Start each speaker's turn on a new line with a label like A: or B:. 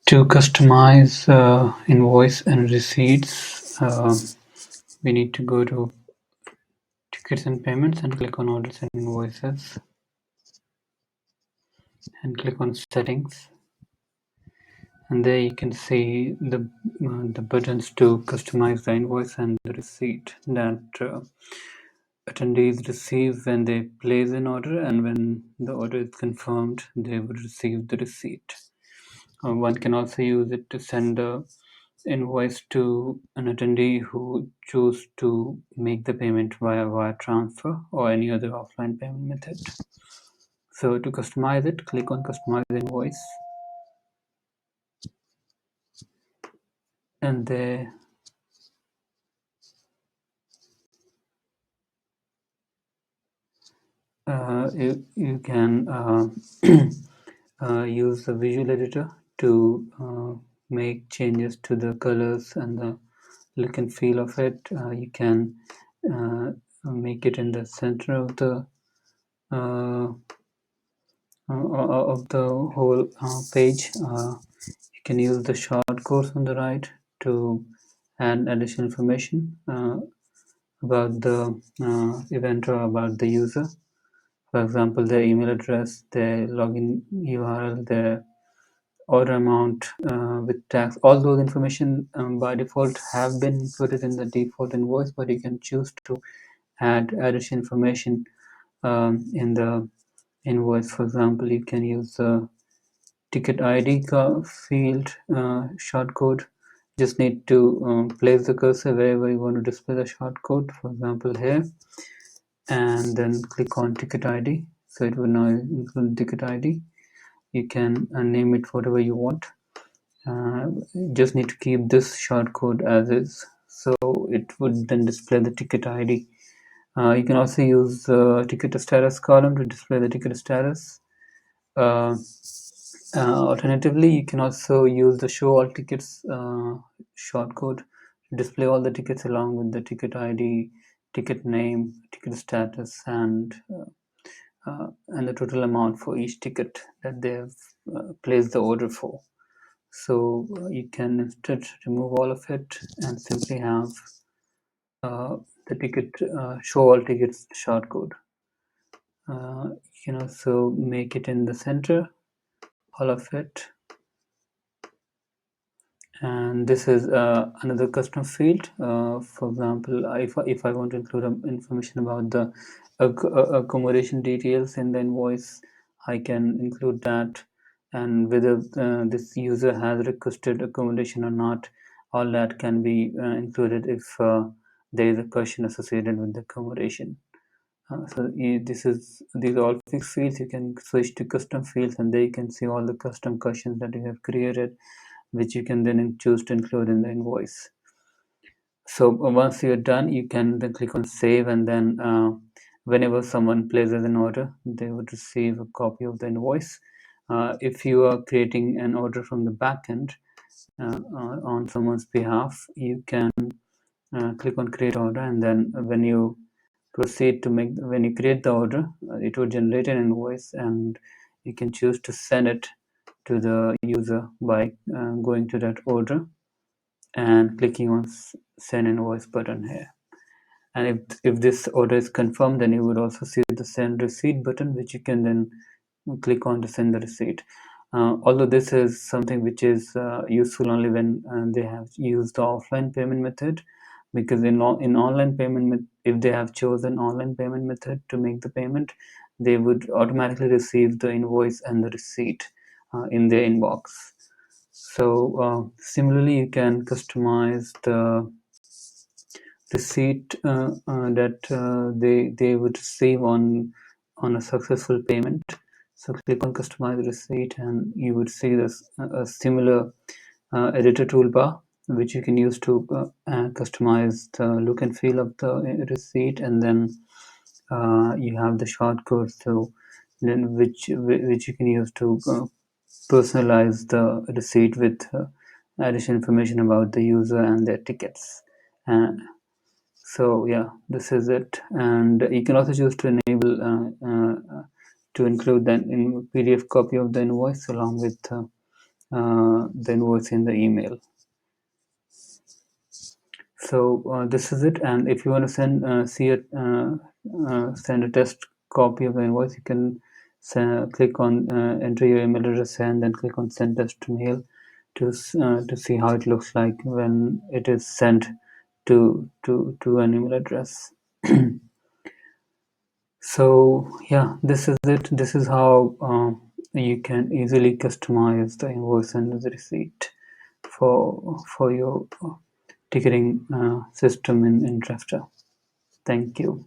A: To customize invoice and receipts, we need to go to tickets and payments and click on orders and invoices and click on settings, and there you can see the buttons to customize the invoice and the receipt that attendees receive when they place an order, and when the order is confirmed they would receive the receipt. One can also use it to send the invoice to an attendee who choose to make the payment via wire transfer or any other offline payment method. So to customize it, click on Customize Invoice, and there you can use the visual editor to make changes to the colors and the look and feel of it. You can make it in the center of the whole page. You can use the shortcodes on the right to add additional information about the event or about the user. For example, their email address, their login URL, their order amount with tax. All those information by default have been included in the default invoice, but you can choose to add additional information in the invoice. For example, you can use the ticket ID field shortcode. Just need to place the cursor wherever you want to display the shortcode, for example here, and then click on ticket ID. So it will now include ticket ID. You can name it whatever you want. Just need to keep this shortcode as is, so it would then display the ticket ID. You can also use the ticket status column to display the ticket status. Alternatively, you can also use the show all tickets shortcode to display all the tickets along with the ticket ID, ticket name, ticket status, and the total amount for each ticket that they have placed the order for. So you can instead remove all of it and simply have the ticket show all tickets shortcode. You can also make it in the center, all of it. And this is another custom field. For example, if I want to include information about the accommodation details in the invoice, I can include that, and whether this user has requested accommodation or not, all that can be included if there is a question associated with the accommodation. So these are all fixed fields. You can switch to custom fields, and there you can see all the custom questions that you have created, which you can then choose to include in the invoice. So once you're done, you can then click on save, and then whenever someone places an order, they would receive a copy of the invoice. If you are creating an order from the backend on someone's behalf, you can click on create order, and then when you proceed to when you create the order, it will generate an invoice, and you can choose to send it to the user by going to that order and clicking on send invoice button here. And if this order is confirmed, then you would also see the send receipt button, which you can then click on to send the receipt. Although this is something which is useful only when they have used the offline payment method, because in online payment, if they have chosen online payment method to make the payment, they would automatically receive the invoice and the receipt in their inbox. So similarly, you can customize the receipt that they would receive on a successful payment. So click on customize receipt, and you would see this a similar editor toolbar, which you can use to customize the look and feel of the receipt, and then you have the shortcode, so then which you can use to personalize the receipt with additional information about the user and their tickets. So yeah, this is it, and you can also choose to enable to include that in PDF copy of the invoice along with the invoice in the email. So this is it. And if you want to send a test copy of the invoice, you can click on enter your email address and then click on send test to mail to see how it looks like when it is sent to an email address. So yeah, this is it. This is how you can easily customize the invoice and the receipt for your ticketing system in Dryfta. Thank you.